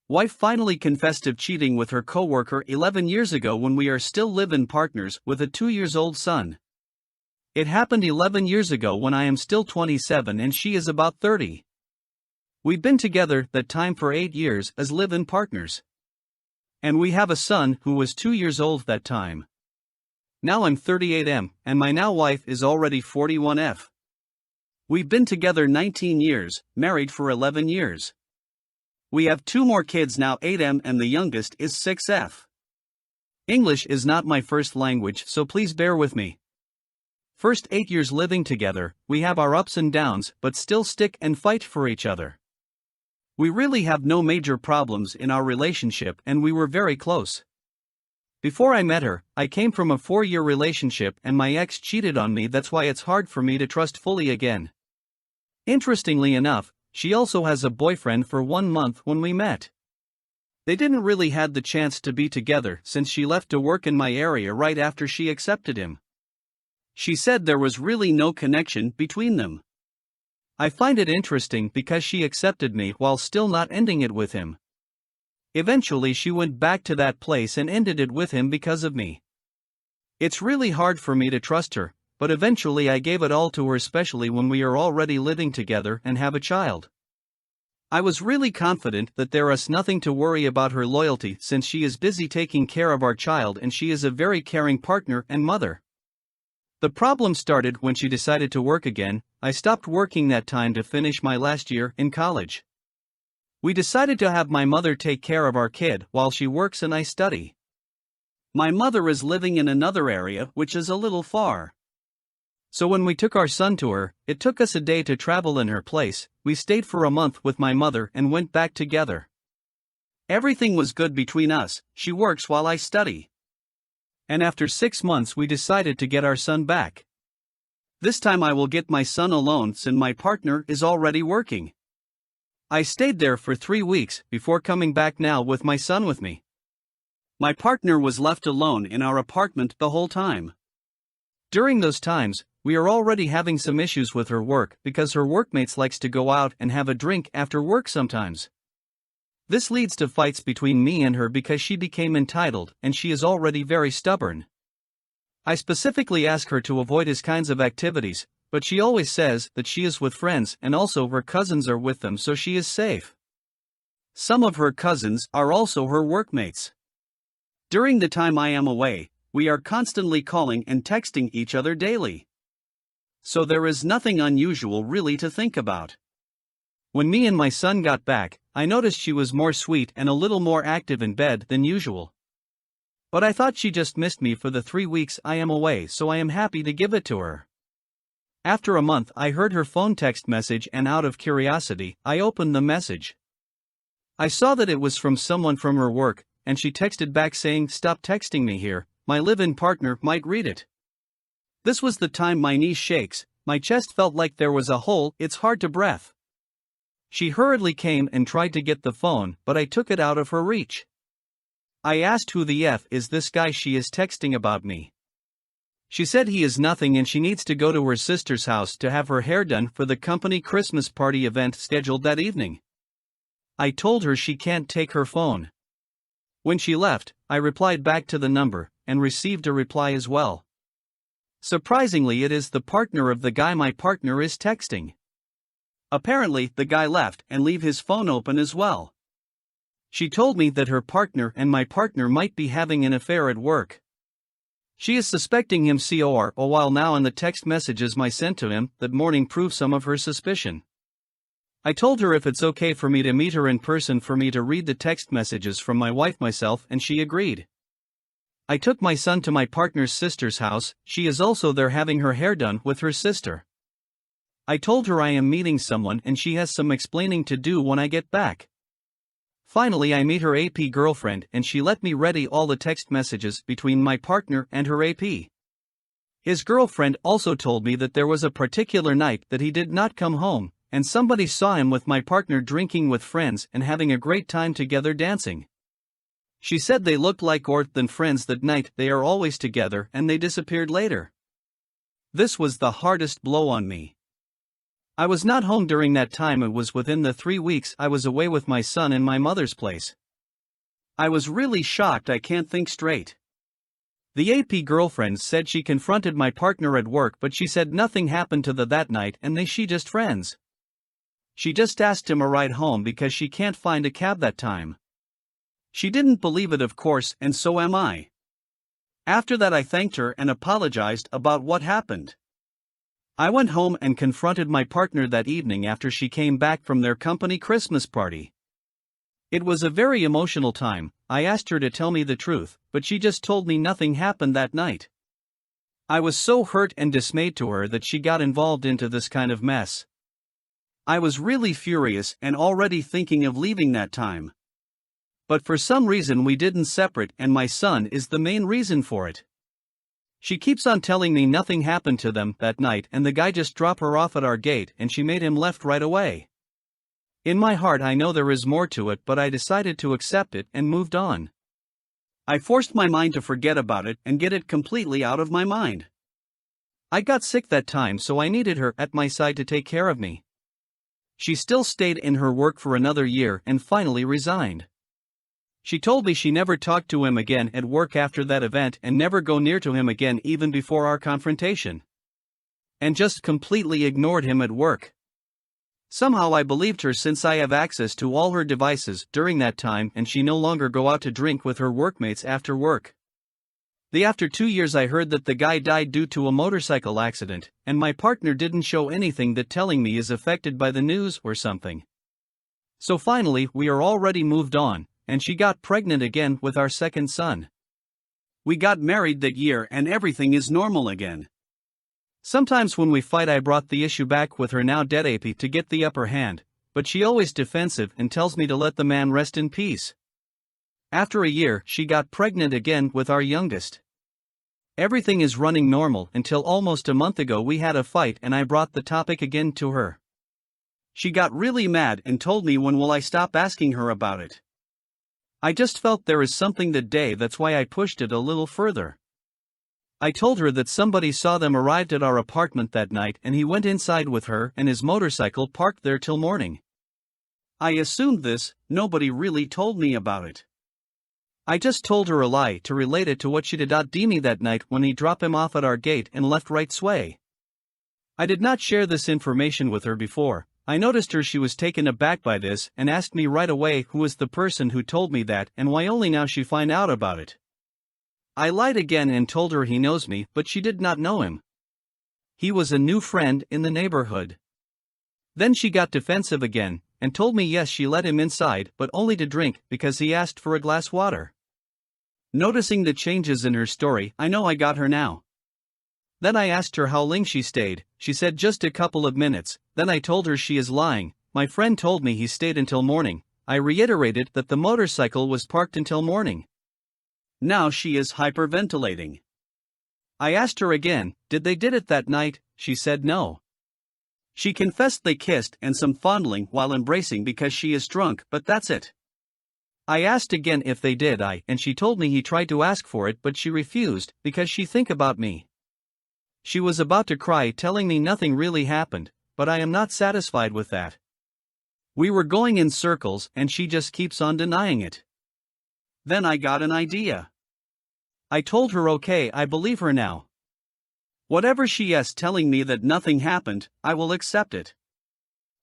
Wife finally confessed of cheating with her coworker 11 years ago when we are still live-in partners with a 2-year-old son. It happened 11 years ago when I am still 27 and she is about 30. We've been together that time for 8 years as live-in partners. And we have a son who was 2 years old that time. Now I'm 38M, and my now wife is already 41F. We've been together 19 years, married for 11 years. We have 2 more kids now, 8M, and the youngest is 6F. English is not my first language, so please bear with me. First 8 years living together, we have our ups and downs, but still stick and fight for each other. We really have no major problems in our relationship, and we were very close. Before I met her, I came from a 4-year relationship and my ex cheated on me. That's why it's hard for me to trust fully again. Interestingly enough, she also has a boyfriend for 1 month when we met. They didn't really had the chance to be together since she left to work in my area right after she accepted him. She said there was really no connection between them. I find it interesting because she accepted me while still not ending it with him. Eventually she went back to that place and ended it with him because of me. It's really hard for me to trust her, but eventually I gave it all to her, especially when we are already living together and have a child. I was really confident that there is nothing to worry about her loyalty since she is busy taking care of our child and she is a very caring partner and mother. The problem started when she decided to work again. I stopped working that time to finish my last year in college. We decided to have my mother take care of our kid while she works and I study. My mother is living in another area which is a little far. So when we took our son to her, it took us a day to travel in her place. We stayed for a month with my mother and went back together. Everything was good between us. She works while I study. And after 6 months we decided to get our son back. This time I will get my son alone since my partner is already working. I stayed there for 3 weeks before coming back now with my son with me. My partner was left alone in our apartment the whole time. During those times, we are already having some issues with her work because her workmates likes to go out and have a drink after work sometimes. This leads to fights between me and her because she became entitled and she is already very stubborn. I specifically ask her to avoid his kinds of activities, but she always says that she is with friends and also her cousins are with them, so she is safe. Some of her cousins are also her workmates. During the time I am away, we are constantly calling and texting each other daily. So there is nothing unusual really to think about. When me and my son got back, I noticed she was more sweet and a little more active in bed than usual. But I thought she just missed me for the 3 weeks I am away, so I am happy to give it to her. After a month I heard her phone text message and out of curiosity, I opened the message. I saw that it was from someone from her work, and she texted back saying, "Stop texting me here, my live-in partner might read it." This was the time my knees shakes, my chest felt like there was a hole, it's hard to breathe. She hurriedly came and tried to get the phone, but I took it out of her reach. I asked who the F is this guy she is texting about me. She said he is nothing and she needs to go to her sister's house to have her hair done for the company Christmas party event scheduled that evening. I told her she can't take her phone. When she left, I replied back to the number, and received a reply as well. Surprisingly, it is the partner of the guy my partner is texting. Apparently, the guy left and leave his phone open as well. She told me that her partner and my partner might be having an affair at work. She is suspecting him for a while now, and the text messages I sent to him that morning prove some of her suspicion. I told her if it's okay for me to meet her in person for me to read the text messages from my wife myself, and she agreed. I took my son to my partner's sister's house. She is also there having her hair done with her sister. I told her I am meeting someone and she has some explaining to do when I get back. Finally I meet her AP girlfriend and she let me read all the text messages between my partner and her AP. His girlfriend also told me that there was a particular night that he did not come home, and somebody saw him with my partner drinking with friends and having a great time together dancing. She said they looked like more than friends that night, they are always together, and they disappeared later. This was the hardest blow on me. I was not home during that time. It was within the 3 weeks I was away with my son in my mother's place. I was really shocked. I can't think straight. The AP girlfriend said she confronted my partner at work, but she said nothing happened to that night and she just friends. She just asked him a ride home because she can't find a cab that time. She didn't believe it, of course, and so am I. After that I thanked her and apologized about what happened. I went home and confronted my partner that evening after she came back from their company Christmas party. It was a very emotional time. I asked her to tell me the truth, but she just told me nothing happened that night. I was so hurt and dismayed to her that she got involved into this kind of mess. I was really furious and already thinking of leaving that time. But for some reason we didn't separate, and my son is the main reason for it. She keeps on telling me nothing happened to them that night and the guy just dropped her off at our gate and she made him left right away. In my heart I know there is more to it, but I decided to accept it and moved on. I forced my mind to forget about it and get it completely out of my mind. I got sick that time, so I needed her at my side to take care of me. She still stayed in her work for another year and finally resigned. She told me she never talked to him again at work after that event and never go near to him again even before our confrontation. And just completely ignored him at work. Somehow I believed her since I have access to all her devices during that time, and she no longer go out to drink with her workmates after work. After 2 years I heard that the guy died due to a motorcycle accident, and my partner didn't show anything that telling me is affected by the news or something. So finally we are already moved on, and she got pregnant again with our second son. We got married that year and everything is normal again. Sometimes when we fight I brought the issue back with her now dead AP to get the upper hand, but she always defensive and tells me to let the man rest in peace. After a year she got pregnant again with our youngest. Everything is running normal until almost a month ago we had a fight and I brought the topic again to her. She got really mad and told me when will I stop asking her about it. I just felt there is something that day, that's why I pushed it a little further. I told her that somebody saw them arrived at our apartment that night and he went inside with her and his motorcycle parked there till morning. I assumed this, nobody really told me about it. I just told her a lie to relate it to what she did me that night when he dropped him off at our gate and left right sway. I did not share this information with her before. I noticed she was taken aback by this and asked me right away who was the person who told me that and why only now she find out about it. I lied again and told her he knows me, but she did not know him. He was a new friend in the neighborhood. Then she got defensive again and told me yes, she let him inside but only to drink because he asked for a glass water. Noticing the changes in her story, I know I got her now. Then I asked her how long she stayed. She said just a couple of minutes. Then I told her she is lying. My friend told me he stayed until morning. I reiterated that the motorcycle was parked until morning. Now she is hyperventilating. I asked her again, did they did it that night? She said no. She confessed they kissed and some fondling while embracing because she is drunk, but that's it. I asked again if they did and she told me he tried to ask for it but she refused because she think about me. She was about to cry telling me nothing really happened, but I am not satisfied with that. We were going in circles and she just keeps on denying it. Then I got an idea. I told her okay, I believe her now. Whatever she is telling me that nothing happened, I will accept it.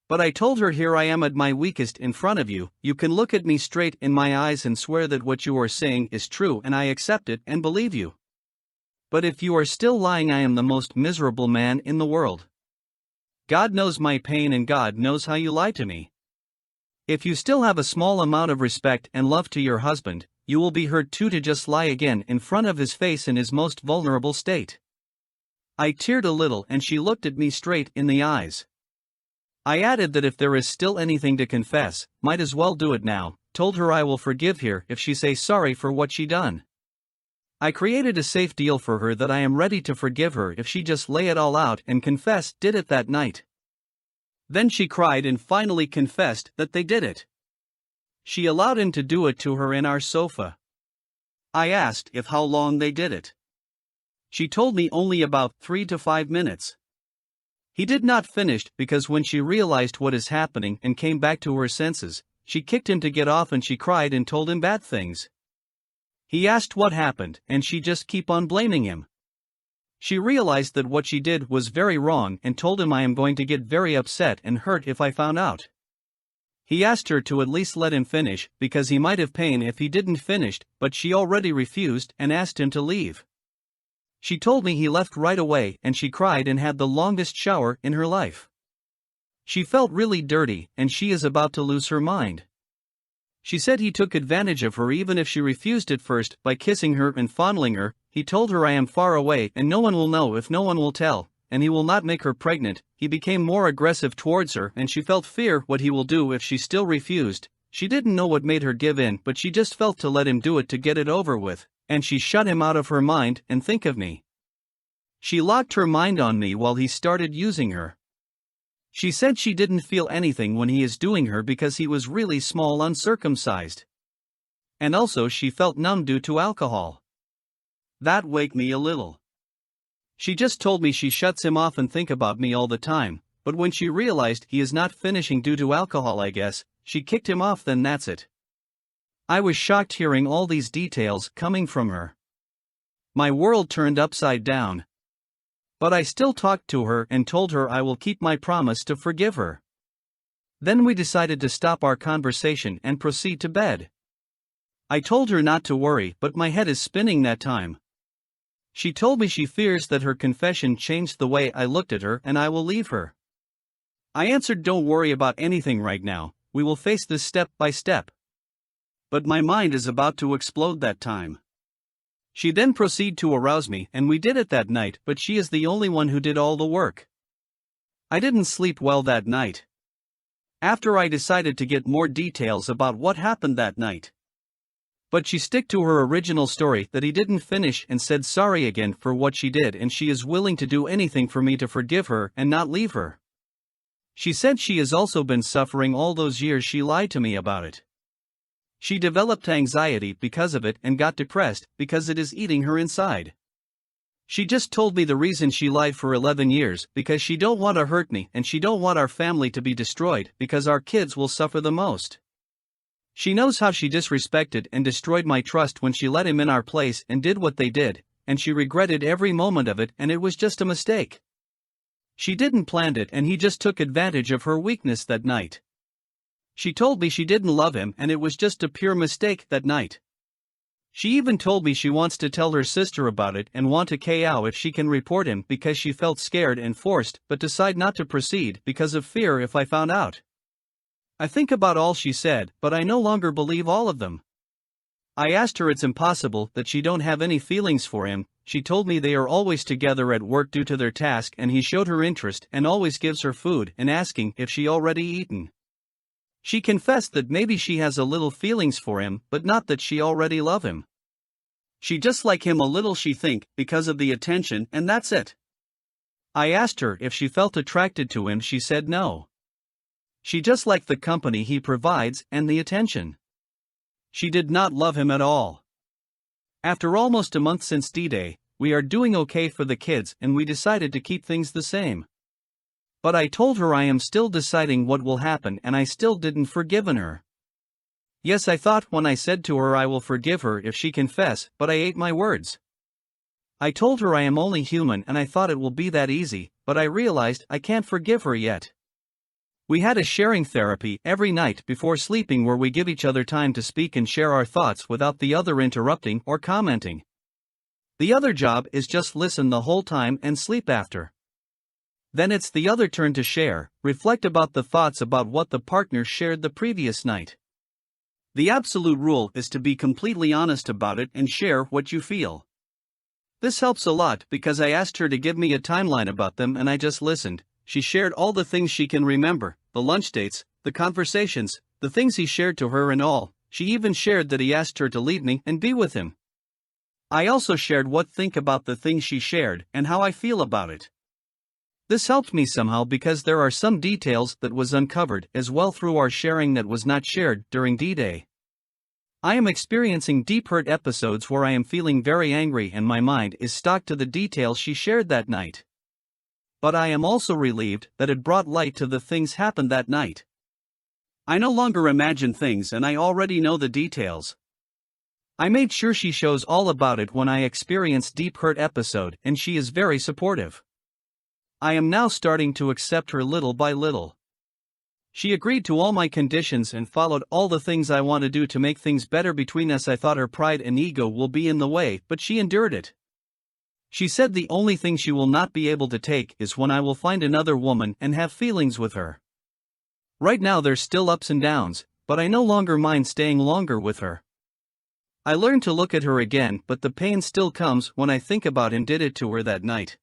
But I told her here I am at my weakest in front of you, you can look at me straight in my eyes and swear that what you are saying is true and I accept it and believe you. But if you are still lying, I am the most miserable man in the world. God knows my pain and God knows how you lie to me. If you still have a small amount of respect and love to your husband, you will be hurt too to just lie again in front of his face in his most vulnerable state. I teared a little and she looked at me straight in the eyes. I added that if there is still anything to confess, might as well do it now, told her I will forgive her if she say sorry for what she done. I created a safe deal for her that I am ready to forgive her if she just lay it all out and confess did it that night. Then she cried and finally confessed that they did it. She allowed him to do it to her in our sofa. I asked if how long they did it. She told me only about 3 to 5 minutes. He did not finish because when she realized what is happening and came back to her senses, she kicked him to get off and she cried and told him bad things. He asked what happened and she just keep on blaming him. She realized that what she did was very wrong and told him I am going to get very upset and hurt if I found out. He asked her to at least let him finish because he might have pain if he didn't finish, but she already refused and asked him to leave. She told me he left right away and she cried and had the longest shower in her life. She felt really dirty and she is about to lose her mind. She said he took advantage of her even if she refused at first by kissing her and fondling her. He told her I am far away and no one will know if no one will tell, and he will not make her pregnant. He became more aggressive towards her and she felt fear what he will do if she still refused. She didn't know what made her give in, but she just felt to let him do it to get it over with, and she shut him out of her mind and think of me. She locked her mind on me while he started using her. She said she didn't feel anything when he is doing her because he was really small uncircumcised. And also she felt numb due to alcohol. That waked me a little. She just told me she shuts him off and think about me all the time, but when she realized he is not finishing due to alcohol, I guess, she kicked him off, then that's it. I was shocked hearing all these details coming from her. My world turned upside down. But I still talked to her and told her I will keep my promise to forgive her. Then we decided to stop our conversation and proceed to bed. I told her not to worry, but my head is spinning that time. She told me she fears that her confession changed the way I looked at her and I will leave her. I answered, don't worry about anything right now, we will face this step by step. But my mind is about to explode that time. She then proceeded to arouse me and we did it that night, but she is the only one who did all the work. I didn't sleep well that night. After I decided to get more details about what happened that night. But she stuck to her original story that he didn't finish and said sorry again for what she did and she is willing to do anything for me to forgive her and not leave her. She said she has also been suffering all those years she lied to me about it. She developed anxiety because of it and got depressed because it is eating her inside. She just told me the reason she lied for 11 years because she don't want to hurt me and she don't want our family to be destroyed because our kids will suffer the most. She knows how she disrespected and destroyed my trust when she let him in our place and did what they did, and she regretted every moment of it and it was just a mistake. She didn't plan it and he just took advantage of her weakness that night. She told me she didn't love him and it was just a pure mistake that night. She even told me she wants to tell her sister about it and want to KO if she can report him because she felt scared and forced but decide not to proceed because of fear if I found out. I think about all she said, but I no longer believe all of them. I asked her it's impossible that she don't have any feelings for him. She told me they are always together at work due to their task and he showed her interest and always gives her food and asking if she already eaten. She confessed that maybe she has a little feelings for him but not that she already love him. She just like him a little she think because of the attention and that's it. I asked her if she felt attracted to him, she said no. She just liked the company he provides and the attention. She did not love him at all. After almost a month since D-Day, we are doing okay for the kids and we decided to keep things the same. But I told her I am still deciding what will happen and I still didn't forgiven her. Yes, I thought when I said to her I will forgive her if she confess, but I ate my words. I told her I am only human and I thought it will be that easy, but I realized I can't forgive her yet. We had a sharing therapy every night before sleeping where we give each other time to speak and share our thoughts without the other interrupting or commenting. The other job is just listen the whole time and sleep after. Then it's the other turn to share, reflect about the thoughts about what the partner shared the previous night. The absolute rule is to be completely honest about it and share what you feel. This helps a lot because I asked her to give me a timeline about them and I just listened. She shared all the things she can remember, the lunch dates, the conversations, the things he shared to her and all. She even shared that he asked her to leave me and be with him. I also shared what think about the things she shared and how I feel about it. This helped me somehow because there are some details that was uncovered as well through our sharing that was not shared during D-Day. I am experiencing deep hurt episodes where I am feeling very angry and my mind is stuck to the details she shared that night. but I am also relieved that it brought light to the things happened that night. I no longer imagine things and I already know the details. I made sure she shows all about it when I experienced deep hurt episode and she is very supportive. I am now starting to accept her little by little. She agreed to all my conditions and followed all the things I want to do to make things better between us. I thought her pride and ego will be in the way, but she endured it. She said the only thing she will not be able to take is when I will find another woman and have feelings with her. Right now there's still ups and downs, but I no longer mind staying longer with her. I learned to look at her again, but the pain still comes when I think about him did it to her that night.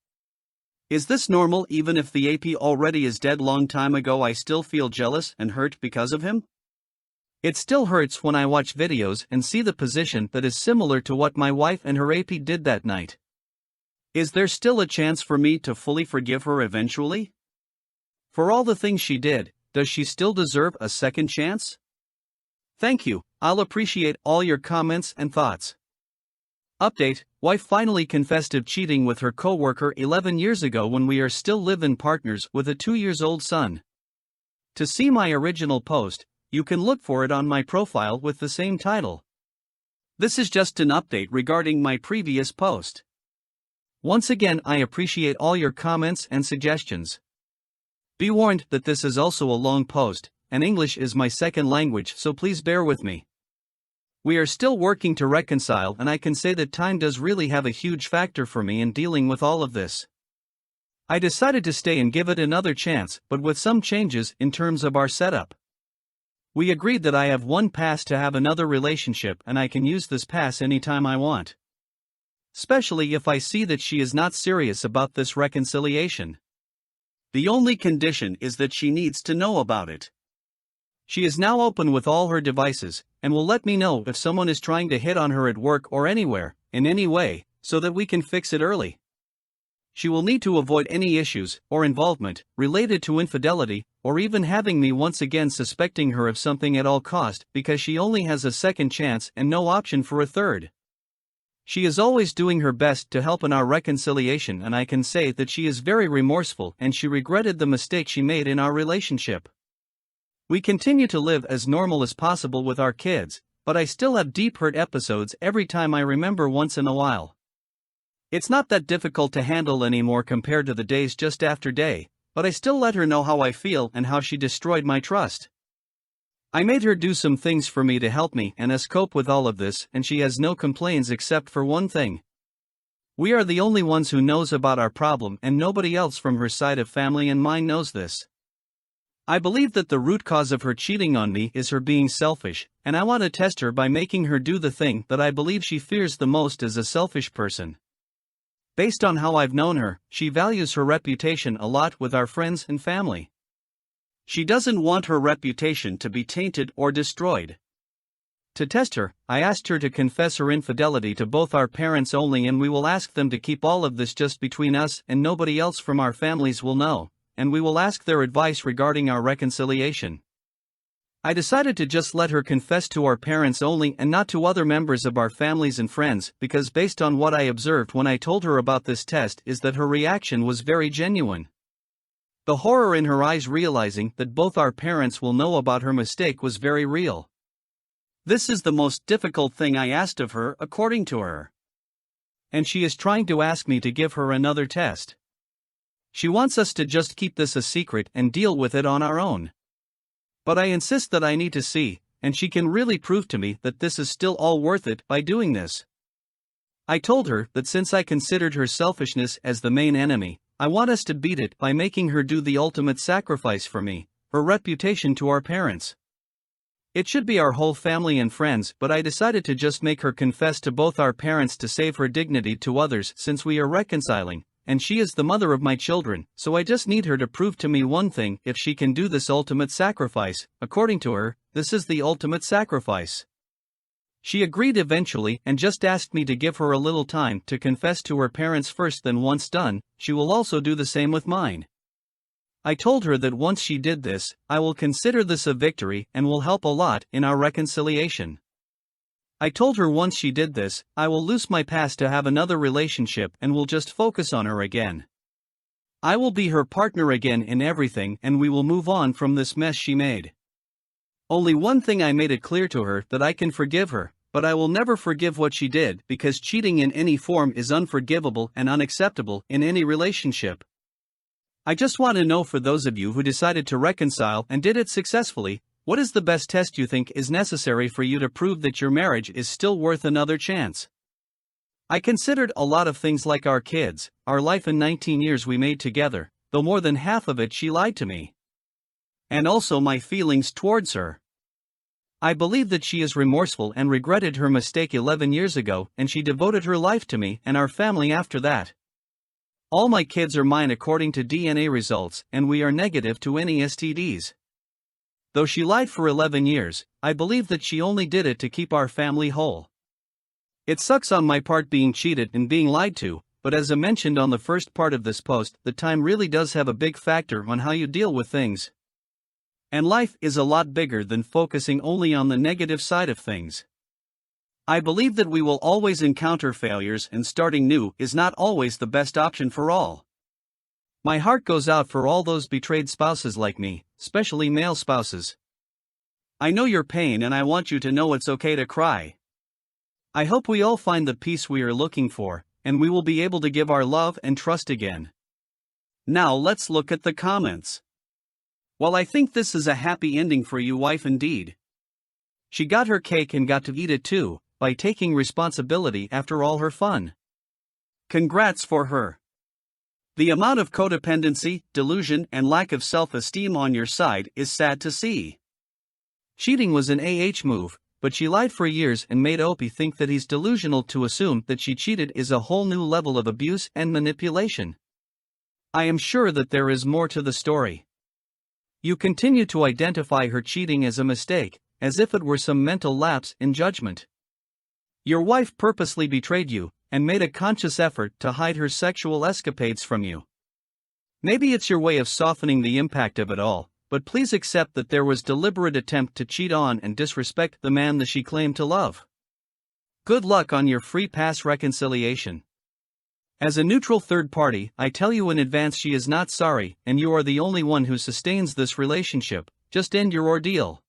Is this normal? Even if the AP already is dead long time ago, I still feel jealous and hurt because of him? It still hurts when I watch videos and see the position that is similar to what my wife and her AP did that night. Is there still a chance for me to fully forgive her eventually? For all the things she did, does she still deserve a second chance? Thank you, I'll appreciate all your comments and thoughts. Update: wife finally confessed of cheating with her co-worker 11 years ago when we are still live-in partners with a 2-year-old son. To see my original post, you can look for it on my profile with the same title. This is just an update regarding my previous post. Once again, I appreciate all your comments and suggestions. Be warned that this is also a long post, and English is my second language, so please bear with me. We are still working to reconcile, and I can say that time does really have a huge factor for me in dealing with all of this. I decided to stay and give it another chance, but with some changes in terms of our setup. We agreed that I have one pass to have another relationship and I can use this pass anytime I want. Especially if I see that she is not serious about this reconciliation. The only condition is that she needs to know about it. She is now open with all her devices, and will let me know if someone is trying to hit on her at work or anywhere, in any way, so that we can fix it early. She will need to avoid any issues or involvement related to infidelity, or even having me once again suspecting her of something at all cost, because she only has a second chance and no option for a third. She is always doing her best to help in our reconciliation, and I can say that she is very remorseful and she regretted the mistake she made in our relationship. We continue to live as normal as possible with our kids, but I still have deep hurt episodes every time I remember once in a while. It's not that difficult to handle anymore compared to the days just after day, but I still let her know how I feel and how she destroyed my trust. I made her do some things for me to help me and us cope with all of this, and she has no complaints except for one thing. We are the only ones who knows about our problem, and nobody else from her side of family and mine knows this. I believe that the root cause of her cheating on me is her being selfish, and I want to test her by making her do the thing that I believe she fears the most as a selfish person. Based on how I've known her, she values her reputation a lot with our friends and family. She doesn't want her reputation to be tainted or destroyed. To test her, I asked her to confess her infidelity to both our parents only, and we will ask them to keep all of this just between us and nobody else from our families will know, and we will ask their advice regarding our reconciliation. I decided to just let her confess to our parents only and not to other members of our families and friends, because based on what I observed when I told her about this test is that her reaction was very genuine. The horror in her eyes realizing that both our parents will know about her mistake was very real. This is the most difficult thing I asked of her, according to her. And she is trying to ask me to give her another test. She wants us to just keep this a secret and deal with it on our own. But I insist that I need to see, and she can really prove to me that this is still all worth it by doing this. I told her that since I considered her selfishness as the main enemy, I want us to beat it by making her do the ultimate sacrifice for me, her reputation to our parents. It should be our whole family and friends, but I decided to just make her confess to both our parents to save her dignity to others since we are reconciling, and she is the mother of my children, so I just need her to prove to me one thing: if she can do this ultimate sacrifice. According to her, this is the ultimate sacrifice. She agreed eventually and just asked me to give her a little time to confess to her parents first, then once done, she will also do the same with mine. I told her that once she did this, I will consider this a victory and will help a lot in our reconciliation. I told her once she did this, I will lose my past to have another relationship and will just focus on her again. I will be her partner again in everything and we will move on from this mess she made. Only one thing I made it clear to her, that I can forgive her, but I will never forgive what she did because cheating in any form is unforgivable and unacceptable in any relationship. I just want to know, for those of you who decided to reconcile and did it successfully, what is the best test you think is necessary for you to prove that your marriage is still worth another chance? I considered a lot of things like our kids, our life in 19 years we made together, though more than half of it she lied to me. And also my feelings towards her. I believe that she is remorseful and regretted her mistake 11 years ago, and she devoted her life to me and our family after that. All my kids are mine according to DNA results, and we are negative to any STDs. Though she lied for 11 years, I believe that she only did it to keep our family whole. It sucks on my part being cheated and being lied to, but as I mentioned on the first part of this post, the time really does have a big factor on how you deal with things. And life is a lot bigger than focusing only on the negative side of things. I believe that we will always encounter failures, and starting new is not always the best option for all. My heart goes out for all those betrayed spouses like me, especially male spouses. I know your pain and I want you to know it's okay to cry. I hope we all find the peace we are looking for, and we will be able to give our love and trust again. Now let's look at the comments. Well, I think this is a happy ending for you, wife, indeed. She got her cake and got to eat it too, by taking responsibility after all her fun. Congrats for her. The amount of codependency, delusion, and lack of self-esteem on your side is sad to see. Cheating was an move, but she lied for years and made Opie think that he's delusional. To assume that she cheated is a whole new level of abuse and manipulation. I am sure that there is more to the story. You continue to identify her cheating as a mistake, as if it were some mental lapse in judgment. Your wife purposely betrayed you, and made a conscious effort to hide her sexual escapades from you. Maybe it's your way of softening the impact of it all, but please accept that there was deliberate attempt to cheat on and disrespect the man that she claimed to love. Good luck on your free pass reconciliation. As a neutral third party, I tell you in advance, she is not sorry, and you are the only one who sustains this relationship. Just end your ordeal.